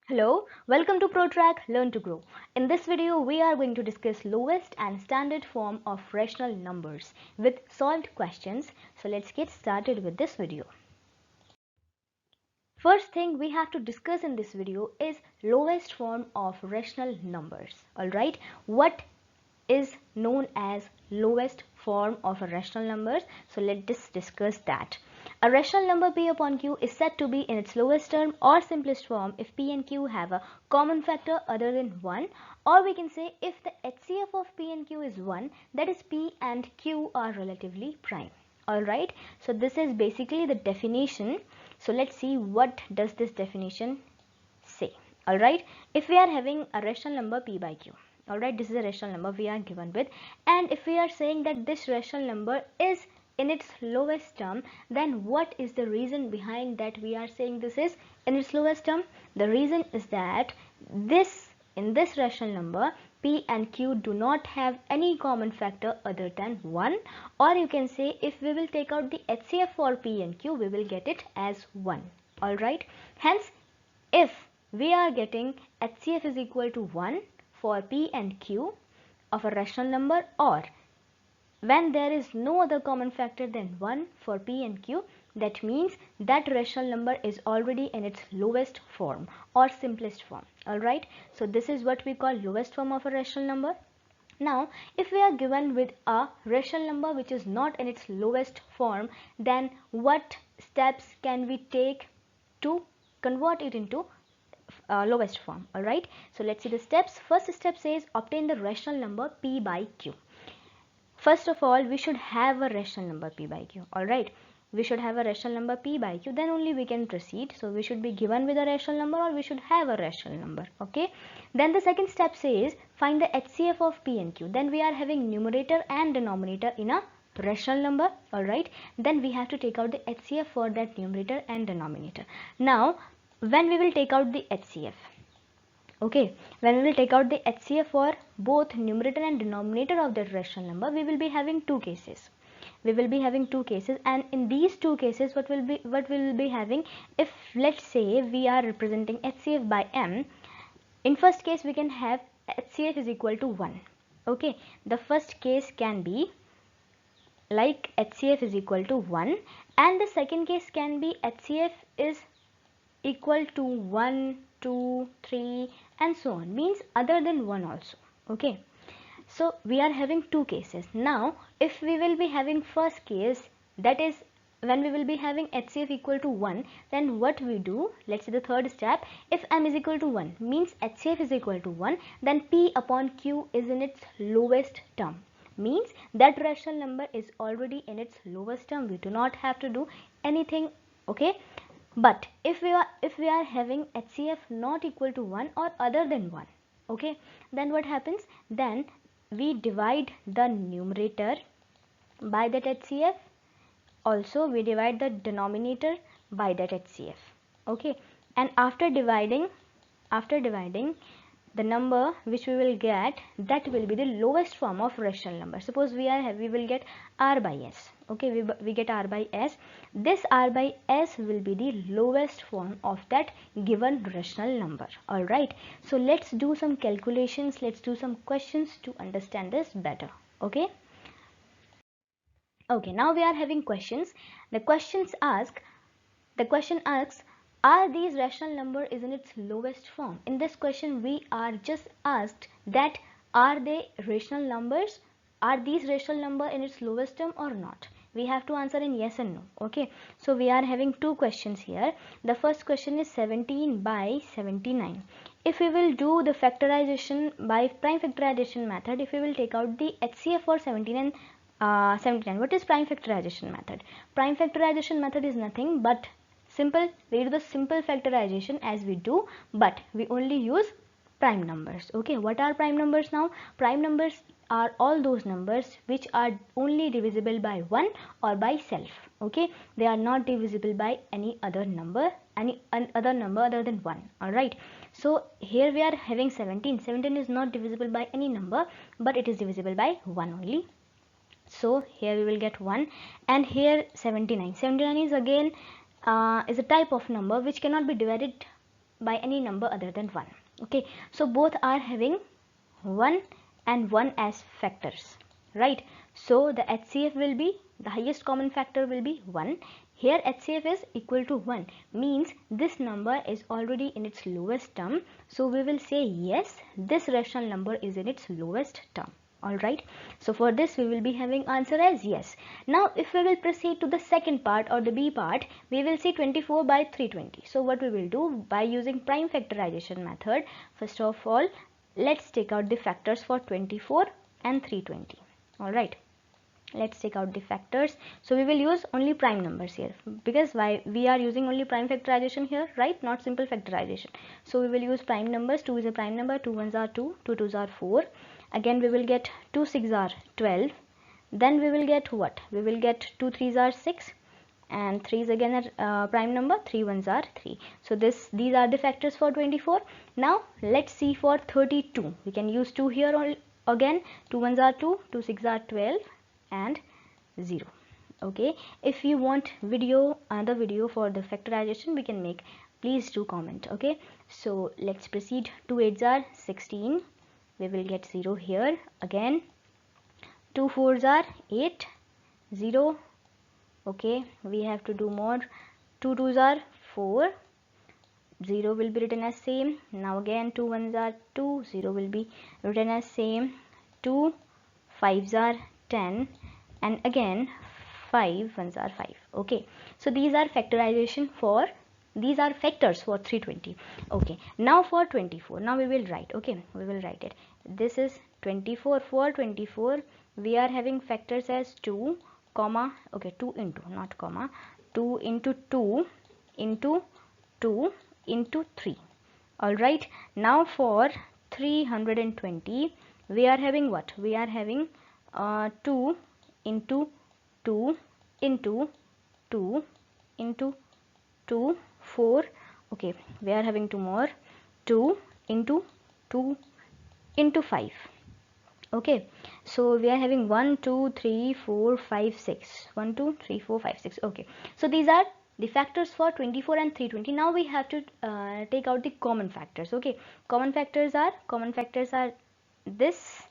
Hello, welcome to ProTrack Learn to Grow. In this video, we are going to discuss lowest and standard form of rational numbers with solved questions. So let's get started with this video. First thing we have to discuss in this video is lowest form of rational numbers. Alright, what is known as lowest form of a rational numbers? So let's discuss that. A rational number p upon q is said to be in its lowest term or simplest form if p and q have a common factor other than 1, or we can say if the HCF of p and q is 1, that is p and q are relatively prime. Alright, so this is basically the definition. So let's see what does this definition say. Alright, if we are having a rational number p by q, alright, this is a rational number we are given with, and if we are saying that this rational number is in its lowest term, then what is the reason behind that we are saying this is in its lowest term? The reason is that in this rational number p and q do not have any common factor other than 1, or you can say if we will take out the HCF for p and q, we will get it as 1. Alright, hence if we are getting HCF is equal to 1 for p and q of a rational number, or when there is no other common factor than 1 for p and q, that means that rational number is already in its lowest form or simplest form. Alright, so this is what we call lowest form of a rational number. Now, if we are given with a rational number which is not in its lowest form, then what steps can we take to convert it into lowest form? Alright, so let's see the steps. First step says obtain the rational number p by q. First of all, we should have a rational number p by q. Alright, we should have a rational number p by q, then only we can proceed. So we should be given with a rational number, or we should have a rational number. Okay, then the second step says find the HCF of p and q. Then we are having numerator and denominator in a rational number. Alright, then we have to take out the HCF for that numerator and denominator. Now when we will take out the HCF, okay, when we will take out the HCF for both numerator and denominator of that rational number, we will be having two cases. We will be having two cases, and in these two cases, what we will be having, if let's say we are representing HCF by m, in first case we can have HCF is equal to 1. Okay, the first case can be like HCF is equal to 1, and the second case can be HCF is equal to 1, 2, 3 and so on, means other than 1 also. Okay, so we are having two cases. Now if we will be having first case, that is when we will be having HCF equal to 1, then what we do, let's see the third step. If m is equal to 1 means HCF is equal to 1, then p upon q is in its lowest term, means that rational number is already in its lowest term. We do not have to do anything. Okay, but if we are having HCF not equal to 1 or other than 1, okay, then what happens? Then we divide the numerator by that HCF, also we divide the denominator by that HCF. Okay, and after dividing the number which we will get, that will be the lowest form of rational number. Suppose we will get r by s. Okay, we get r by s. This r by s will be the lowest form of that given rational number. Alright, so let's do some calculations, let's do some questions to understand this better. Okay, now we are having questions. The question asks, are these rational number is in its lowest form? In this question we are just asked that are they rational numbers? Are these rational number in its lowest term or not? We have to answer in yes and no. Okay, so we are having two questions here. The first question is 17 by 79. If we will do the factorization by prime factorization method, if we will take out the HCF for 17 and 79, what is prime factorization method? Prime factorization method is nothing but simple. We do the simple factorization as we do, but we only use prime numbers. Okay, what are prime numbers now? Prime numbers are all those numbers which are only divisible by 1 or by self. Okay, they are not divisible by any other number other than 1. Alright, so here we are having 17. 17 is not divisible by any number, but it is divisible by 1 only. So here we will get 1, and here 79. 79 is again is a type of number which cannot be divided by any number other than 1. Okay, so both are having 1 and 1 as factors, right? So the HCF will be, the highest common factor will be 1. Here HCF is equal to 1, means this number is already in its lowest term. So we will say yes, this rational number is in its lowest term. Alright, so for this we will be having answer as yes. Now if we will proceed to the second part or the B part, we will see 24 by 320. So what we will do, by using prime factorization method, first of all let's take out the factors for 24 and 320. Alright, let's take out the factors. So we will use only prime numbers here, because why we are using only prime factorization here, right? Not simple factorization. So we will use prime numbers. 2 is a prime number, 2 ones are 2, 2 twos are 4. Again we will get 2 6 are 12. Then we will get what? We will get 2 3s are 6, and 3 is again a prime number, 3 ones are 3. So these are the factors for 24. Now let's see for 32. We can use 2 here again. 2 ones are 2, 2 6 are 12 and 0. Okay, if you want another video for the factorization, we can make. Please do comment. Okay, so let's proceed. 2 8s are 16. We will get 0 here again. 2 4s are 8, 0. Okay, we have to do more. 2 2s are 4, 0 will be written as same. Now again 2 1s are 2, 0 will be written as same. 2 5s are 10, and again 5 1s are 5. Okay, so these are factorization for, these are factors for 320. Okay, now for 24, now we will write. Okay, we will write it. This is 24. For 24 we are having factors as 2 comma, okay, 2 into, not comma, 2 into 2 into 2 into 3. All right, now for 320 we are having what? We are having 2 into 2 into 2 into 2, 4. Okay, we are having 2 more. 2 into 2 into 5. Okay, so we are having 1 2 3 4 5 6. 1 2 3 4 5 6. Okay, so these are the factors for 24 and 320. Now we have to take out the common factors. Okay, common factors are this,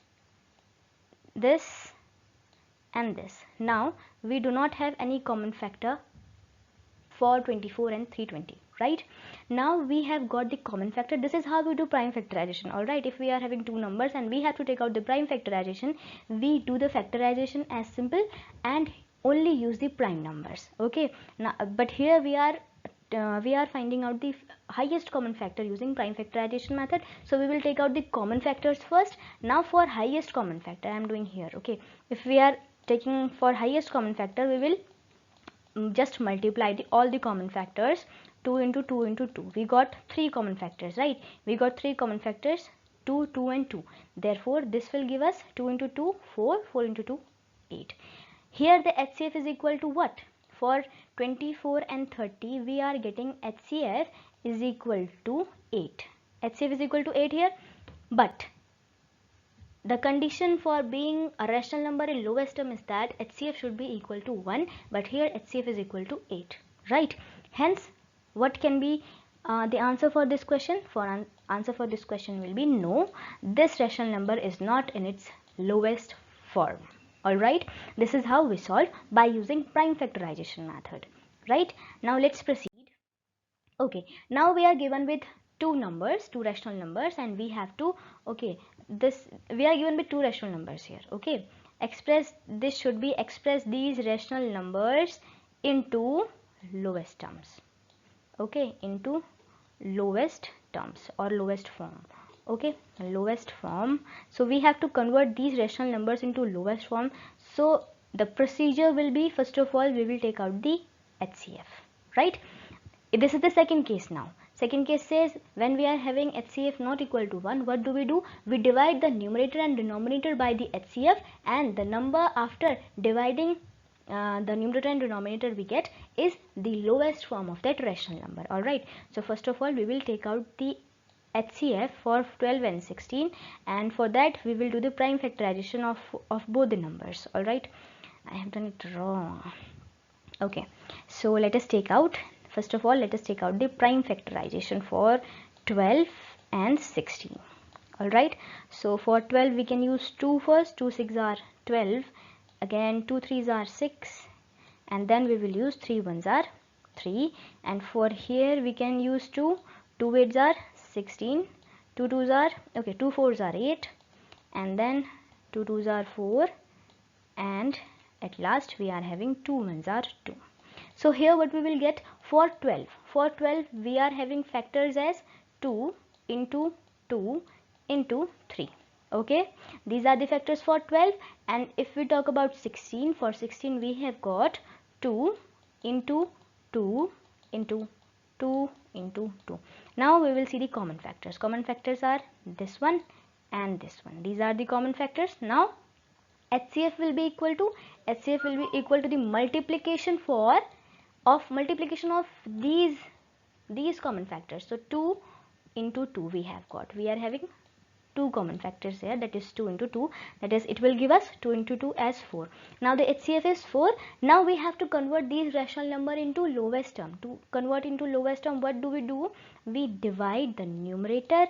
this and this. Now we do not have any common factor for 24 and 320, right? Now we have got the common factor. This is how we do prime factorization. All right, if we are having two numbers and we have to take out the prime factorization, we do the factorization as simple and only use the prime numbers. Okay, now but here we are finding out the highest common factor using prime factorization method. So we will take out the common factors first. Now for highest common factor I am doing here. Okay, if we are taking for highest common factor, we will just multiply all the common factors. 2 into 2 into 2, we got 3 common factors, right? We got 3 common factors, 2 2 and 2. Therefore this will give us 2 into 2 4, 4 into 2 8. Here the HCF is equal to what? For 24 and 30 we are getting HCF is equal to 8. HCF is equal to 8 here, but the condition for being a rational number in lowest term is that HCF should be equal to 1, but here HCF is equal to 8, right? Hence, what can be the answer for this question? Answer for this question will be no, this rational number is not in its lowest form. Alright, this is how we solve by using prime factorization method, right? Now let's proceed. Okay, now we are given with two rational numbers, and we have to, okay, we are given with two rational numbers here. Okay, this should be express these rational numbers into lowest terms. Okay, into lowest terms or lowest form. Okay, lowest form. So we have to convert these rational numbers into lowest form. So the procedure will be, first of all we will take out the HCF, right? This is the second case. Now second case says when we are having HCF not equal to 1, what do? We divide the numerator and denominator by the HCF, and the number after dividing the numerator and denominator we get is the lowest form of that rational number. Alright, so first of all we will take out the HCF for 12 and 16, and for that we will do the prime factorization of both the numbers. Alright, I have done it wrong. Okay, so let us take out, first of all let us take out the prime factorization for 12 and 16. Alright, so for 12 we can use 2 first. 2 6 are 12, again 2 3s are 6, and then we will use 3 1s are 3, and for here we can use 2 8s are 16, 2 2s are, okay, 2 4s are 8, and then 2 2s are 4, and at last we are having 2 1s are 2. So here what we will get for 12, we are having factors as 2 into 2 into 3. Okay, these are the factors for 12. And if we talk about 16, for 16 we have got 2 into 2 into 2 into 2. Now we will see the common factors. Common factors are this one and this one. These are the common factors. Now HCF will be equal to the multiplication of these common factors. So 2 into 2 we are having two common factors here, that is 2 into 2, that is it will give us 2 into 2 as 4. Now the HCF is 4. Now we have to convert these rational number into lowest term. To convert into lowest term, what do? We divide the numerator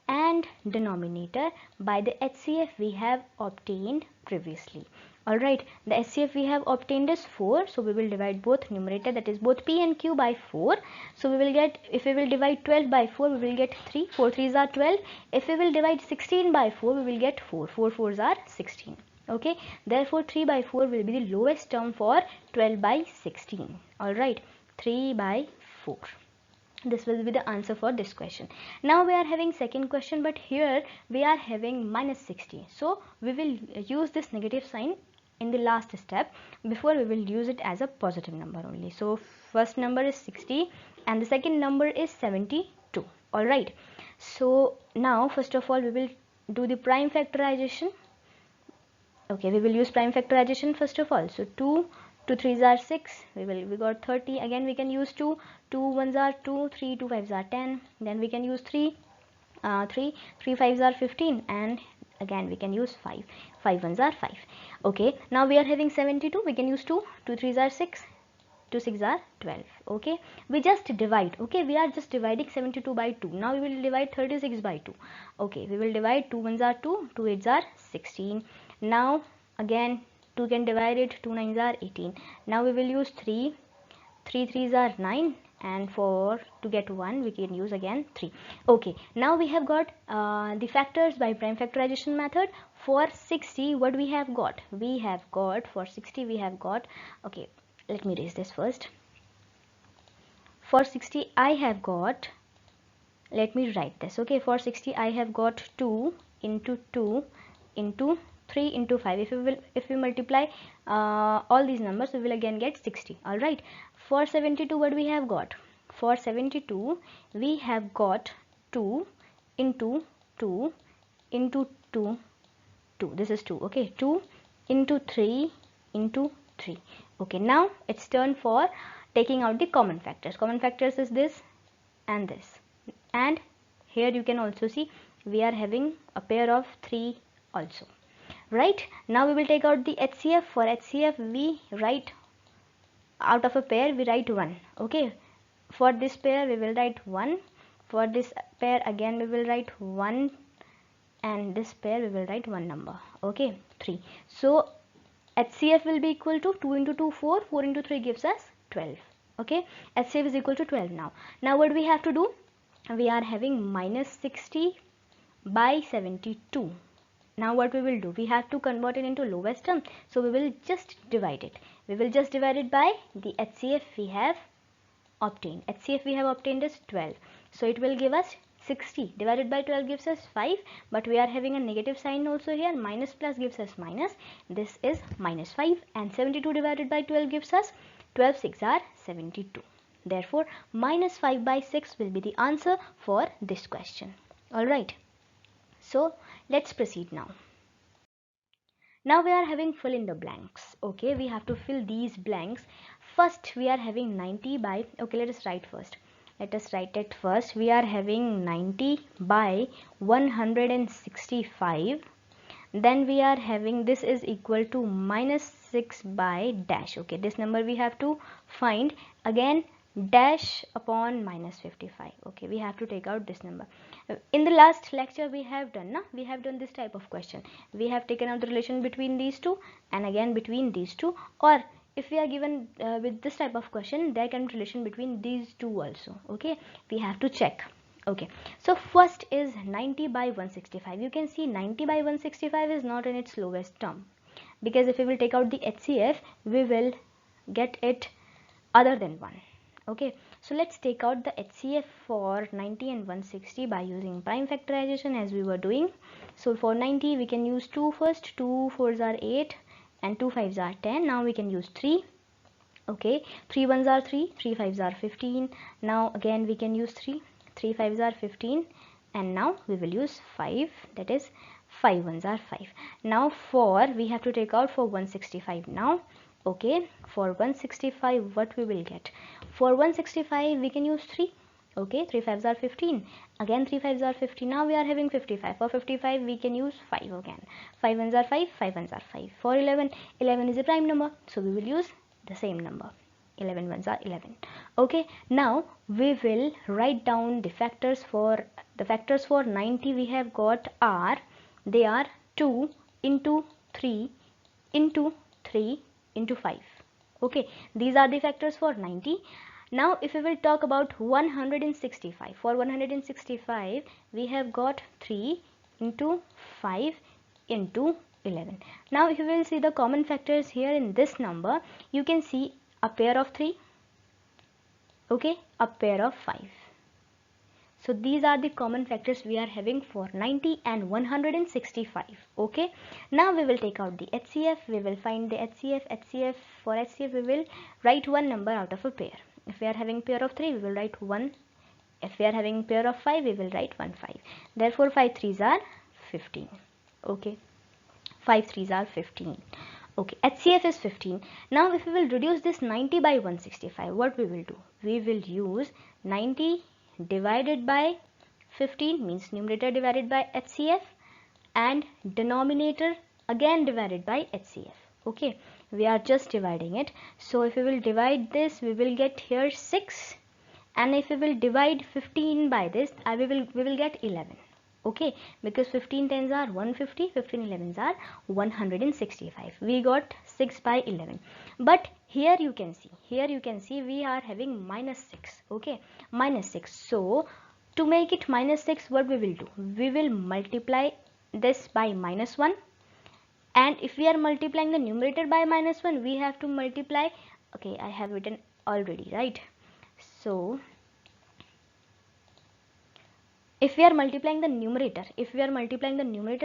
and denominator by the HCF we have obtained previously. Alright, the HCF we have obtained is 4, so we will divide both numerator, that is both P and Q, by 4. So we will get, if we will divide 12 by 4, we will get 3, 4 3s are 12. If we will divide 16 by 4, we will get 4, 4 4s are 16. Okay, therefore 3 by 4 will be the lowest term for 12 by 16. Alright, 3 by 4. This will be the answer for this question. Now we are having second question, but here we are having minus 60. So we will use this negative sign in the last step. Before we will use it as a positive number only. So first number is 60 and the second number is 72. Alright, so now first of all we will do the prime factorization. Okay, we will use prime factorization first of all. So 2 3s are 6, we got 30. Again we can use 2 1s are 2, 3 2 5s are 10. Then we can use 3 3 5s are 15, and again we can use 5 1s are 5. Okay, now we are having 72. We can use 2 3s are 6, 2 6 are 12. Okay, we just divide. Okay, we are just dividing 72 by 2. Now we will divide 36 by 2. Okay, we will divide 2 1s are 2, 2 8s are 16. Now again 2 can divide it, 2 9s are 18. Now we will use 3 3s are 9, and for to get 1 we can use again 3. Okay, now we have got the factors by prime factorization method. For 60, what we have got? For 60 we have got, okay, let me erase this first. For 60 I have got, let me write this. Okay, for 60 I have got 2 into 2 into 3 into 5. If we multiply all these numbers, we will again get 60. All right, for 72 what we have got? For 72 we have got 2 into 2 into 2 2, this is 2. Okay, 2 into 3 into 3. Okay, now it's turn for taking out the common factors. Common factors is this and this, and here you can also see we are having a pair of 3 also. Right, now we will take out the HCF. For HCF we write, out of a pair we write 1. Okay, for this pair we will write 1, for this pair again we will write 1, and this pair we will write 1 number. Okay, 3. So HCF will be equal to 2 into 2 4, 4 into 3 gives us 12. Okay, HCF is equal to 12. Now what we have to do? We are having minus 60 by 72. Now what we will do? We have to convert it into lowest term. So we will just divide it. We will just divide it by the HCF we have obtained. HCF we have obtained is 12. So it will give us 60 divided by 12 gives us 5. But we are having a negative sign also here. Minus plus gives us minus. This is minus 5. And 72 divided by 12 gives us 12 6 are 72. Therefore, minus 5 by 6 will be the answer for this question. Alright. So let's proceed now. Now we are having fill in the blanks. Okay, we have to fill these blanks. First we are having 90 by, okay, let us write first. Let us write it first. We are having 90 by 165. Then we are having, this is equal to minus 6 by dash. Okay, this number we have to find. Again dash upon minus 55. Okay, we have to take out this number. In the last lecture we have done this type of question. We have taken out the relation between these two and again between these two, or if we are given with this type of question, there can be relation between these two also. Okay, we have to check. Okay, so first is 90 by 165. You can see 90 by 165 is not in its lowest term, because if we will take out the HCF, we will get it other than 1. Okay, so let's take out the HCF for 90 and 160 by using prime factorization as we were doing. So for 90 we can use 2 first. 2 4s are 8 and 2 5s are 10. Now we can use 3. Okay, 3 1s are 3, 3 5s are 15. Now again we can use 3, 3 5s are 15, and now we will use 5, that is 5 1s are 5. Now for we have to take out for 165 now. Okay, for 165 what we will get? For 165 we can use 3. Okay, 3 5s are 15, again 3 5s are 50. Now we are having 55. For 55 we can use 5 again. 5 1s are 5, 5 1s are 5. For 11, 11 is a prime number, so we will use the same number. 11 1s are 11. Okay, now we will write down the factors for 90. We have got are, they are 2 into 3 into 3 into 5. Okay, these are the factors for 90. Now if we will talk about 165, for 165 we have got 3 into 5 into 11. Now if you will see the common factors here in this number, you can see a pair of 3, okay, a pair of 5. So these are the common factors we are having for 90 and 165. Okay, now we will take out the HCF. We will find the HCF. For HCF we will write one number out of a pair. If we are having pair of 3, we will write 1. If we are having pair of 5, we will write 1 5. Therefore 5 3s are 15. Okay, 5 3s are 15. Okay, HCF is 15. Now if we will reduce this 90 by 165, what we will do? We will use 90 divided by 15, means numerator divided by HCF, and denominator again divided by HCF. Okay, we are just dividing it. So if we will divide this, we will get here 6, and if we will divide 15 by this, we will get 11. Okay, because 15 tens are 150, 15 11s are 165. We got 6 by 11. But here you can see we are having minus 6. Okay, minus 6. So to make it minus 6, what we will do? We will multiply this by minus 1, and if we are multiplying the numerator by minus 1, we have to multiply, okay, I have written already, right? So if we are multiplying the numerator,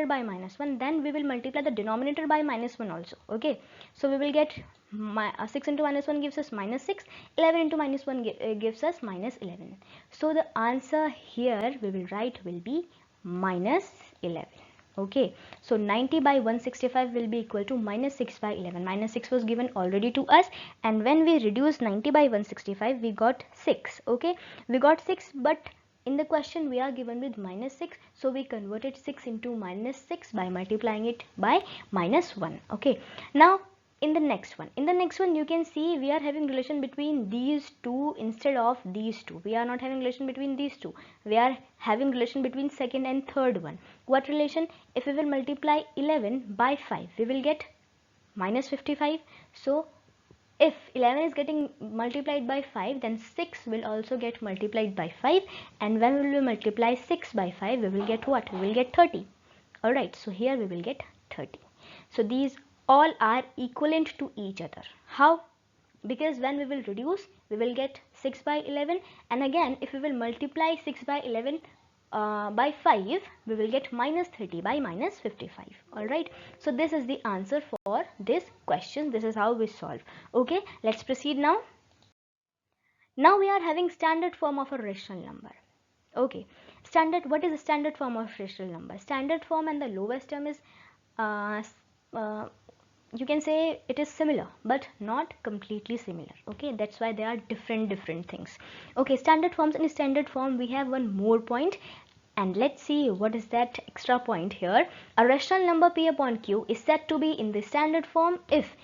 by minus 1, then we will multiply the denominator by minus 1 also. Okay, so we will get 6 into minus 1 gives us minus 6, 11 into minus 1 gives us minus 11. So the answer here we will write will be minus 11. Okay, so 90 by 165 will be equal to minus 6 by 11. Minus 6 was given already to us, and when we reduce 90 by 165, we got 6. Okay, we got 6, but in the question we are given with minus 6, so we converted 6 into minus 6 by multiplying it by minus 1. Okay, now in the next one you can see we are having relation between these two instead of these two. We are not having relation between these two, we are having relation between second and third one. What relation? If we will multiply 11 by 5, we will get minus 55. So if 11 is getting multiplied by 5, then 6 will also get multiplied by 5, and when we will multiply 6 by 5, we will get what? We will get 30. Alright, so here we will get 30. So these all are equivalent to each other. How? Because when we will reduce, we will get 6 by 11, and again if we will multiply 6 by 11 by 5, we will get minus 30 by minus 55. Alright, so this is the answer for this question. This is how we solve. Okay, let's proceed now. Now we are having standard form of a rational number. Okay, what is the standard form of rational number? Standard form and the lowest term is you can say it is similar but not completely similar. Okay, that's why they are different things. Okay, standard forms. In standard form we have one more point, and let's see what is that extra point here. A rational number p upon q is said to be in the standard form if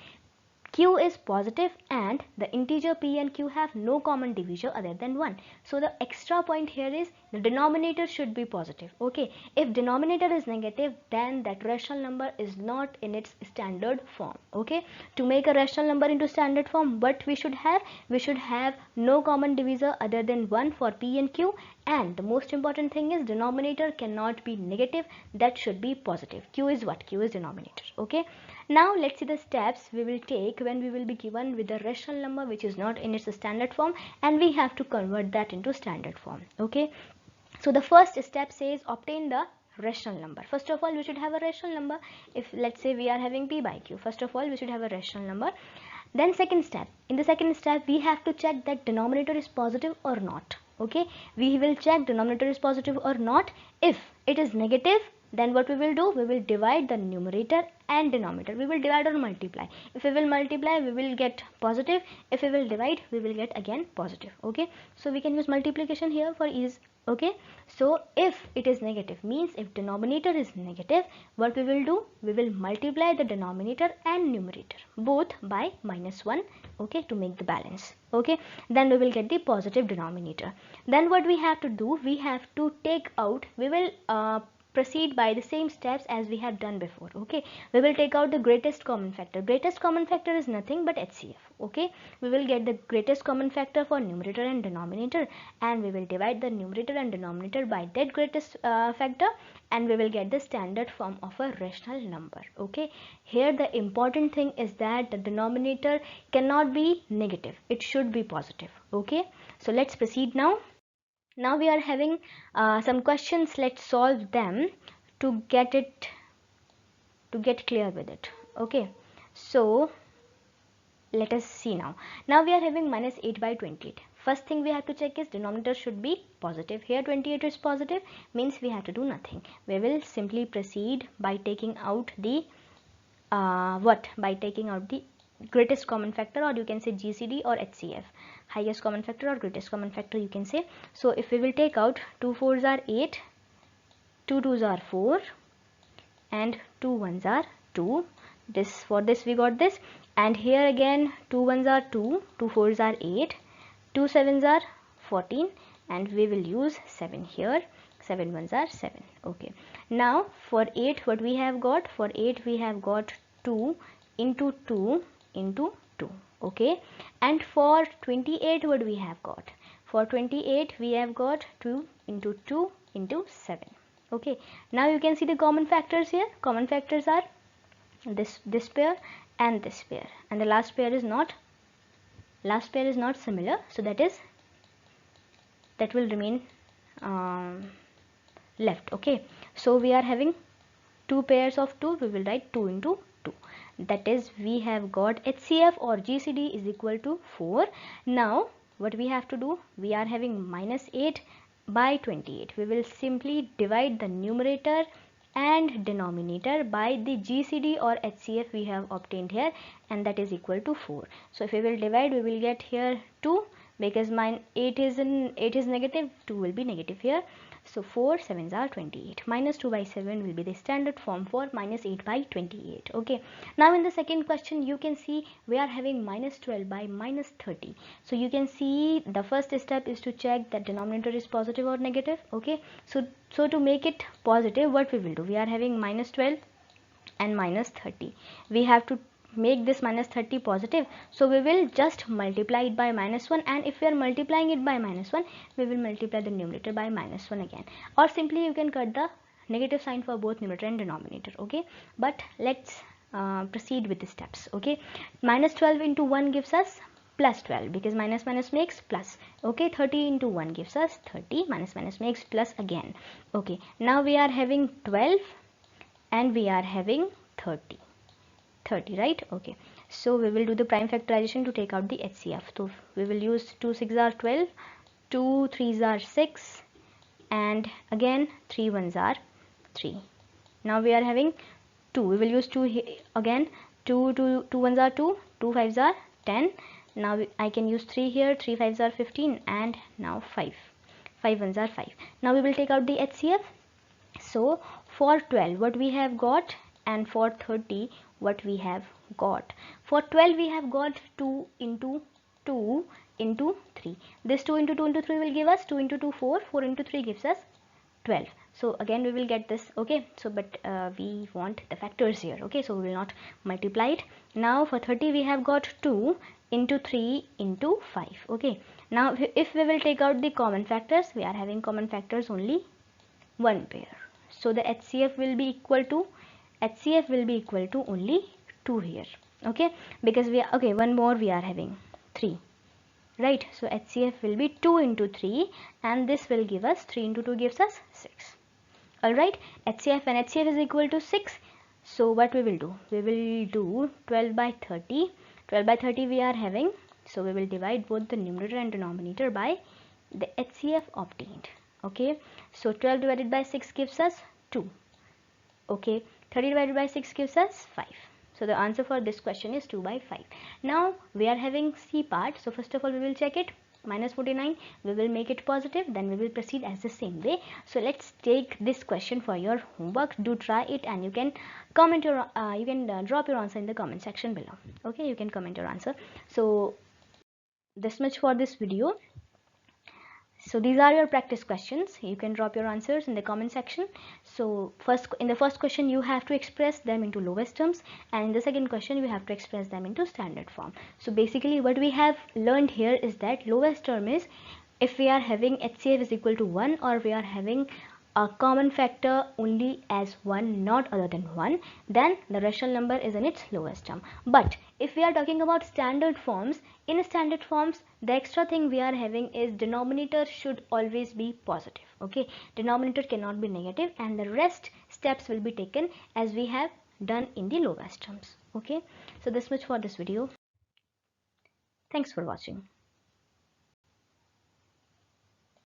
Q is positive and the integer P and Q have no common divisor other than 1. So the extra point here is the denominator should be positive. Okay, if denominator is negative, then that rational number is not in its standard form. Okay, to make a rational number into standard form, what we should have? We should have no common divisor other than 1 for P and Q, and the most important thing is denominator cannot be negative, that should be positive. Q is what? Q is denominator. Okay, now let's see the steps we will take when we will be given with a rational number which is not in its standard form and we have to convert that into standard form. Okay, so the first step says obtain the rational number. First of all, we should have a rational number. If let's say we are having P by Q, first of all we should have a rational number. Then second step, in the second step we have to check that denominator is positive or not. Okay, we will check denominator is positive or not. If it is negative, then what we will do? We will divide the numerator and denominator. We will divide or multiply. If we will multiply, we will get positive. If we will divide, we will get again positive. Okay, so we can use multiplication here for ease. Okay, so if it is negative, means if denominator is negative, what we will do? We will multiply the denominator and numerator both by -1. Okay, to make the balance. Okay, then we will get the positive denominator. Then what we have to do? We have to take out, we will proceed by the same steps as we have done before. Okay, we will take out the greatest common factor. Greatest common factor is nothing but HCF. Okay, we will get the greatest common factor for numerator and denominator, and we will divide the numerator and denominator by that greatest factor, and we will get the standard form of a rational number. Okay, here the important thing is that the denominator cannot be negative, it should be positive. Okay, so let's proceed now. Now we are having some questions. Let's solve them to get clear with it. Okay, so let us see now. Now we are having -8 by 28. First thing we have to check is denominator should be positive. Here 28 is positive, means we have to do nothing. We will simply proceed by taking out the by taking out the greatest common factor, or you can say GCD or HCF, highest common factor or greatest common factor you can say. So if we will take out 2 4s are 8, 2 2s are 4 and 2 1s are 2. This for this we got this, and here again 2 1s are 2, 2 4s are 8, 2 7s are 14, and we will use 7 here. 7 1s are 7. Okay, now for 8 what we have got? For 8 we have got 2 into 2 into 2. Okay, and for 28 what we have got? For 28 we have got 2 into 2 into 7. Okay, now you can see the common factors here. Common factors are this pair and this pair, and the last pair is not similar, so that will remain left. Okay, so we are having 2 pairs of 2, we will write 2 into 2. That is, we have got HCF or GCD is equal to 4. Now what we have to do? We are having -8 by 28. We will simply divide the numerator and denominator by the GCD or HCF we have obtained here, and that is equal to 4. So if we will divide, we will get here 2, because 8 is negative, 2 will be negative here. So 4 7s are 28. -2 by 7 will be the standard form for -8 by 28. Okay, now in the second question you can see we are having -12 by -30. So you can see the first step is to check that denominator is positive or negative. Okay, so to make it positive, what we will do? We are having -12 and -30. We have to make this -30 positive, so we will just multiply it by -1, and if we are multiplying it by -1, we will multiply the numerator by -1 again, or simply you can cut the negative sign for both numerator and denominator. Okay, but let's proceed with the steps. Okay, -12 into 1 gives us +12, because minus minus makes plus. Okay, 30 into 1 gives us 30, minus minus makes plus again. Okay, now we are having 12 and we are having 30, right? Okay, so we will do the prime factorization to take out the HCF. So we will use 2 6s are 12, 2 3s are 6, and again 3 1s are 3. Now we are having 2. We will use 2 again. 2 1s are 2, 2 5s are 10. Now I can use 3 here. 3 5s are 15, and now 5 1s are 5. Now we will take out the HCF. So for 12 what we have got, and for 30 what we have got. For 12 we have got 2 into 2 into 3. This 2 into 2 into 3 will give us 2 into 2 4, 4 into 3 gives us 12. So again we will get this, okay. So but we want the factors here, okay, so we will not multiply it. Now for 30 we have got 2 into 3 into 5, okay. Now if we will take out the common factors, we are having common factors only one pair, so the HCF will be equal to only 2 here, okay, because we are, okay, one more we are having 3, right. So HCF will be 2 into 3 and this will give us 3 into 2 gives us 6. Alright, HCF and HCF is equal to 6. So what we will do? We will do 12 by 30. 12 by 30 we are having. So we will divide both the numerator and denominator by the HCF obtained. Okay, so 12 divided by 6 gives us 2. Okay, 30 divided by 6 gives us 5. So the answer for this question is 2 by 5. Now we are having C part. So first of all we will check it. Minus 49, we will make it positive, then we will proceed as the same way. So let's take this question for your homework. Do try it and you can comment your drop your answer in the comment section below. Okay, you can comment your answer. So this much for this video. So these are your practice questions. You can drop your answers in the comment section. So in the first question you have to express them into lowest terms, and in the second question you have to express them into standard form. So basically what we have learned here is that lowest term is if we are having HCF is equal to 1, or we are having a common factor only as 1, not other than 1, then the rational number is in its lowest term. But if we are talking about standard forms, in standard forms the extra thing we are having is denominator should always be positive, okay, denominator cannot be negative, and the rest steps will be taken as we have done in the lowest terms. Okay, so this much for this video. Thanks for watching.